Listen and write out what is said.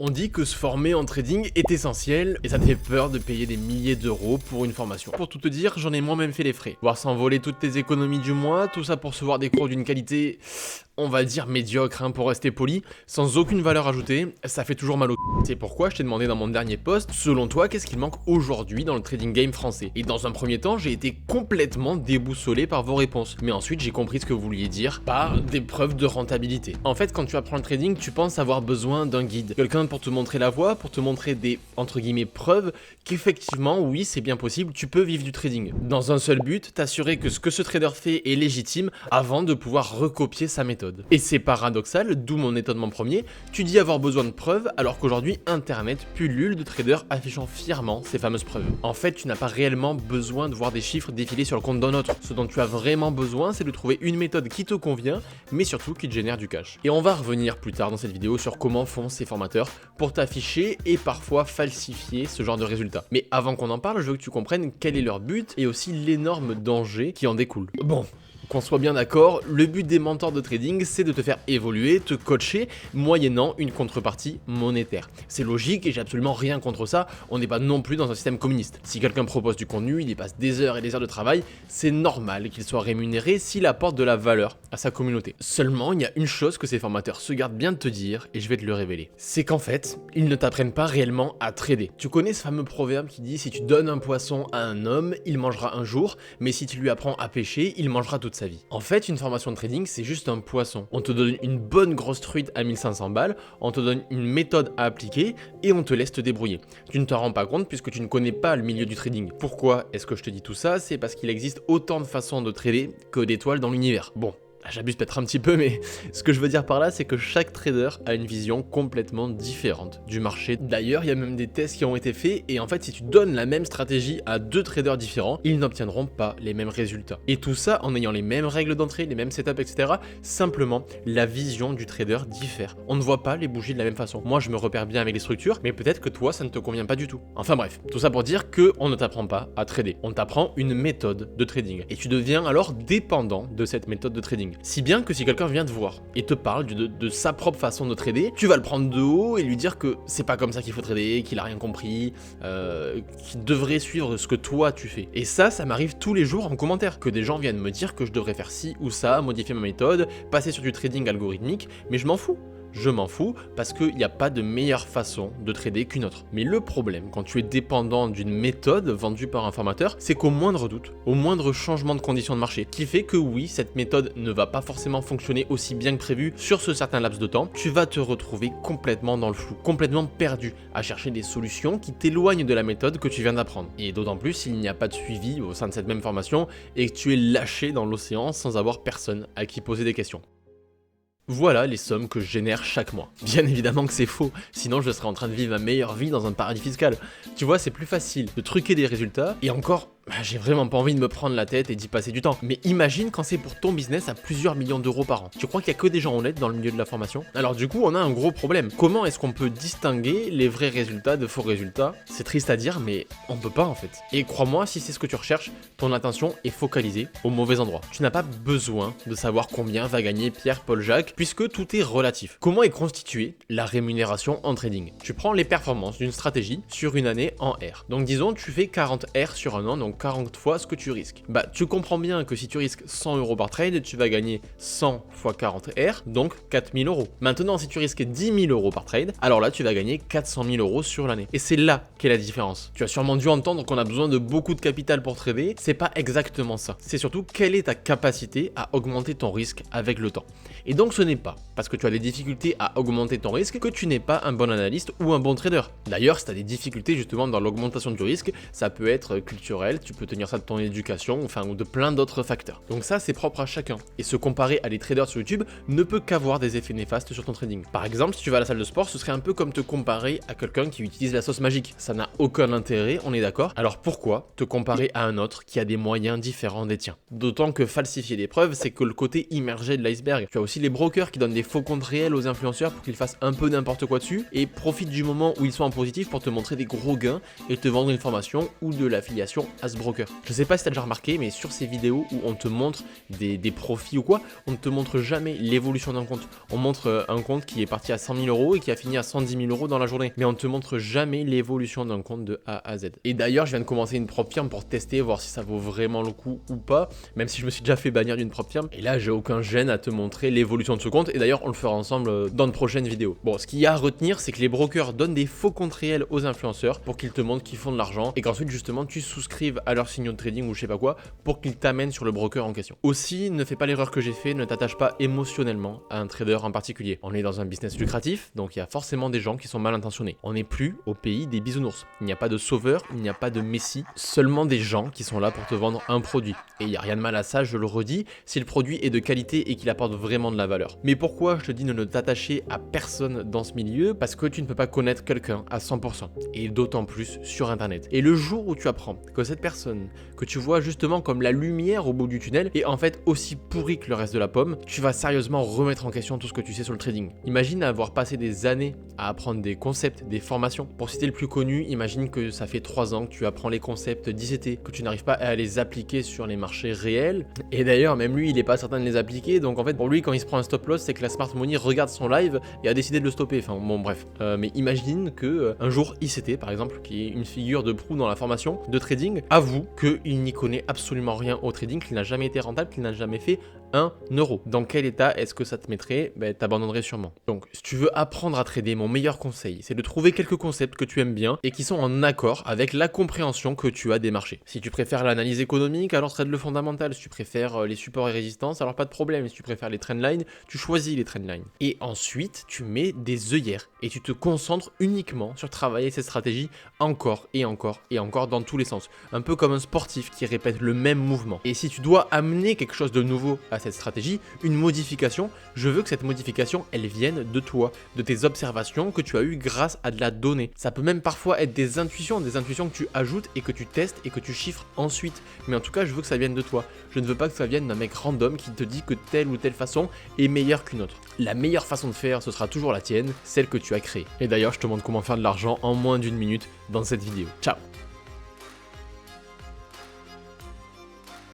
On dit que se former en trading est essentiel et ça te fait peur de payer des milliers d'euros pour une formation. Pour tout te dire, j'en ai moi-même fait les frais. Voir s'envoler toutes tes économies du mois, tout ça pour se voir des cours d'une qualité, on va dire médiocre pour rester poli, sans aucune valeur ajoutée, ça fait toujours mal au c***. C'est pourquoi je t'ai demandé dans mon dernier post, selon toi, qu'est-ce qu'il manque aujourd'hui dans le trading game français? Et dans un premier temps, j'ai été complètement déboussolé par vos réponses. Mais ensuite, j'ai compris ce que vous vouliez dire par des preuves de rentabilité. En fait, quand tu apprends le trading, tu penses avoir besoin d'un guide. Quelqu'un pour te montrer la voie, pour te montrer des, entre guillemets, preuves qu'effectivement, oui, c'est bien possible, tu peux vivre du trading. Dans un seul but, t'assurer que ce que ce trader fait est légitime avant de pouvoir recopier sa méthode. Et c'est paradoxal, d'où mon étonnement premier, tu dis avoir besoin de preuves alors qu'aujourd'hui internet pullule de traders affichant fièrement ces fameuses preuves. En fait, tu n'as pas réellement besoin de voir des chiffres défiler sur le compte d'un autre. Ce dont tu as vraiment besoin, c'est de trouver une méthode qui te convient, mais surtout qui te génère du cash. Et on va revenir plus tard dans cette vidéo sur comment font ces formateurs pour t'afficher et parfois falsifier ce genre de résultats. Mais avant qu'on en parle, je veux que tu comprennes quel est leur but et aussi l'énorme danger qui en découle. Bon. Qu'on soit bien d'accord, le but des mentors de trading, c'est de te faire évoluer, te coacher, moyennant une contrepartie monétaire. C'est logique et j'ai absolument rien contre ça, on n'est pas non plus dans un système communiste. Si quelqu'un propose du contenu, il y passe des heures et des heures de travail, c'est normal qu'il soit rémunéré s'il apporte de la valeur à sa communauté. Seulement, il y a une chose que ces formateurs se gardent bien de te dire, et je vais te le révéler. C'est qu'en fait, ils ne t'apprennent pas réellement à trader. Tu connais ce fameux proverbe qui dit « si tu donnes un poisson à un homme, il mangera un jour, mais si tu lui apprends à pêcher, il mangera toute sa vie. » En fait, une formation de trading, c'est juste un poisson. On te donne une bonne grosse truite à 1500 balles, on te donne une méthode à appliquer et on te laisse te débrouiller. Tu ne t'en rends pas compte puisque tu ne connais pas le milieu du trading. Pourquoi est-ce que je te dis tout ça? C'est parce qu'il existe autant de façons de trader que d'étoiles dans l'univers. Bon. J'abuse peut-être un petit peu, mais ce que je veux dire par là, c'est que chaque trader a une vision complètement différente du marché. D'ailleurs, il y a même des tests qui ont été faits, et en fait, si tu donnes la même stratégie à deux traders différents, ils n'obtiendront pas les mêmes résultats. Et tout ça en ayant les mêmes règles d'entrée, les mêmes setups, etc. Simplement, la vision du trader diffère. On ne voit pas les bougies de la même façon. Moi, je me repère bien avec les structures, mais peut-être que toi, ça ne te convient pas du tout. Enfin bref, tout ça pour dire que on ne t'apprend pas à trader. On t'apprend une méthode de trading. Et tu deviens alors dépendant de cette méthode de trading. Si bien que si quelqu'un vient te voir et te parle de sa propre façon de trader, tu vas le prendre de haut et lui dire que c'est pas comme ça qu'il faut trader, qu'il a rien compris, qu'il devrait suivre ce que toi tu fais. Et ça m'arrive tous les jours en commentaire, que des gens viennent me dire que je devrais faire ci ou ça, modifier ma méthode, passer sur du trading algorithmique, mais je m'en fous. Je m'en fous parce qu'il n'y a pas de meilleure façon de trader qu'une autre. Mais le problème, quand tu es dépendant d'une méthode vendue par un formateur, c'est qu'au moindre doute, au moindre changement de conditions de marché, qui fait que oui, cette méthode ne va pas forcément fonctionner aussi bien que prévu sur ce certain laps de temps, tu vas te retrouver complètement dans le flou, complètement perdu, à chercher des solutions qui t'éloignent de la méthode que tu viens d'apprendre. Et d'autant plus s'il n'y a pas de suivi au sein de cette même formation et que tu es lâché dans l'océan sans avoir personne à qui poser des questions. Voilà les sommes que je génère chaque mois. Bien évidemment que c'est faux, sinon je serais en train de vivre ma meilleure vie dans un paradis fiscal. Tu vois, c'est plus facile de truquer des résultats, et encore, j'ai vraiment pas envie de me prendre la tête et d'y passer du temps. Mais imagine quand c'est pour ton business à plusieurs millions d'euros par an. Tu crois qu'il y a que des gens honnêtes dans le milieu de la formation? Alors du coup, on a un gros problème. Comment est-ce qu'on peut distinguer les vrais résultats de faux résultats? C'est triste à dire, mais on peut pas en fait. Et crois-moi, si c'est ce que tu recherches, ton attention est focalisée au mauvais endroit. Tu n'as pas besoin de savoir combien va gagner Pierre, Paul, Jacques, puisque tout est relatif. Comment est constituée la rémunération en trading? Tu prends les performances d'une stratégie sur une année en R. Donc disons, tu fais 40 R sur un an, donc 40 fois ce que tu risques. Bah, tu comprends bien que si tu risques 100 euros par trade, tu vas gagner 100 fois 40 R, donc 4000 euros. Maintenant, si tu risques 10 000 euros par trade, alors là, tu vas gagner 400 000 euros sur l'année. Et c'est là qu'est la différence. Tu as sûrement dû entendre qu'on a besoin de beaucoup de capital pour trader. C'est pas exactement ça. C'est surtout quelle est ta capacité à augmenter ton risque avec le temps. Et donc, ce n'est pas parce que tu as des difficultés à augmenter ton risque que tu n'es pas un bon analyste ou un bon trader. D'ailleurs, si tu as des difficultés justement dans l'augmentation du risque, ça peut être culturel, tu peux tenir ça de ton éducation, enfin, ou de plein d'autres facteurs. Donc ça, c'est propre à chacun. Et se comparer à des traders sur YouTube ne peut qu'avoir des effets néfastes sur ton trading. Par exemple, si tu vas à la salle de sport, ce serait un peu comme te comparer à quelqu'un qui utilise la sauce magique. Ça n'a aucun intérêt, on est d'accord? Alors pourquoi te comparer à un autre qui a des moyens différents des tiens? D'autant que falsifier des preuves, c'est que le côté immergé de l'iceberg. Tu as aussi les brokers qui donnent des faux comptes réels aux influenceurs pour qu'ils fassent un peu n'importe quoi dessus et profitent du moment où ils sont en positif pour te montrer des gros gains et te vendre une formation ou de l'affiliation à ce broker. Je sais pas si t'as déjà remarqué, mais sur ces vidéos où on te montre des profits ou quoi, on ne te montre jamais l'évolution d'un compte. On montre un compte qui est parti à 100 000 euros et qui a fini à 110 000 euros dans la journée. Mais on ne te montre jamais l'évolution d'un compte de A à Z. Et d'ailleurs, je viens de commencer une propre firme pour tester, voir si ça vaut vraiment le coup ou pas, même si je me suis déjà fait bannir d'une propre firme. Et là, j'ai aucun gêne à te montrer l'évolution de ce compte. Et d'ailleurs, on le fera ensemble dans de prochaines vidéos. Bon, ce qu'il y a à retenir, c'est que les brokers donnent des faux comptes réels aux influenceurs pour qu'ils te montrent qu'ils font de l'argent et qu'ensuite, justement, tu souscrives à leurs signaux de trading ou je sais pas quoi pour qu'ils t'amènent sur le broker en question. Aussi, ne fais pas l'erreur que j'ai fait, ne t'attache pas émotionnellement à un trader en particulier. On est dans un business lucratif, donc il y a forcément des gens qui sont mal intentionnés. On n'est plus au pays des bisounours. Il n'y a pas de sauveur, il n'y a pas de messie, seulement des gens qui sont là pour te vendre un produit. Et il n'y a rien de mal à ça, je le redis, si le produit est de qualité et qu'il apporte vraiment de la valeur. Mais pourquoi je te dis de ne t'attacher à personne dans ce milieu? Parce que tu ne peux pas connaître quelqu'un à 100%, et d'autant plus sur internet. Et le jour où tu apprends que cette personne, que tu vois justement comme la lumière au bout du tunnel, est en fait aussi pourrie que le reste de la pomme, tu vas sérieusement remettre en question tout ce que tu sais sur le trading. Imagine avoir passé des années à apprendre des concepts, des formations. Pour citer le plus connu, imagine que ça fait 3 ans que tu apprends les concepts d'ICT, que tu n'arrives pas à les appliquer sur les marchés réels. Et d'ailleurs, même lui, il n'est pas certain de les appliquer. Donc en fait, pour lui, quand il se prend un stop loss, c'est que la smart money regarde son live et a décidé de le stopper. Enfin bon, bref. Mais imagine que un jour, ICT, par exemple, qui est une figure de proue dans la formation de trading, avoue qu'il n'y connaît absolument rien au trading, qu'il n'a jamais été rentable, qu'il n'a jamais fait 1 euro. Dans quel état est-ce que ça te mettrait? T'abandonnerais sûrement. Donc, si tu veux apprendre à trader, mon meilleur conseil, c'est de trouver quelques concepts que tu aimes bien et qui sont en accord avec la compréhension que tu as des marchés. Si tu préfères l'analyse économique, alors trade le fondamental. Si tu préfères les supports et résistances, alors pas de problème. Si tu préfères les trendlines, tu choisis les trendlines. Et ensuite, tu mets des œillères et tu te concentres uniquement sur travailler cette stratégie encore et encore et encore dans tous les sens. Un peu comme un sportif qui répète le même mouvement. Et si tu dois amener quelque chose de nouveau à cette stratégie, une modification, je veux que cette modification, elle vienne de toi, de tes observations que tu as eues grâce à de la donnée. Ça peut même parfois être des intuitions que tu ajoutes et que tu testes et que tu chiffres ensuite. Mais en tout cas, je veux que ça vienne de toi. Je ne veux pas que ça vienne d'un mec random qui te dit que telle ou telle façon est meilleure qu'une autre. La meilleure façon de faire, ce sera toujours la tienne, celle que tu as créée. Et d'ailleurs, je te montre comment faire de l'argent en moins d'1 minute dans cette vidéo. Ciao!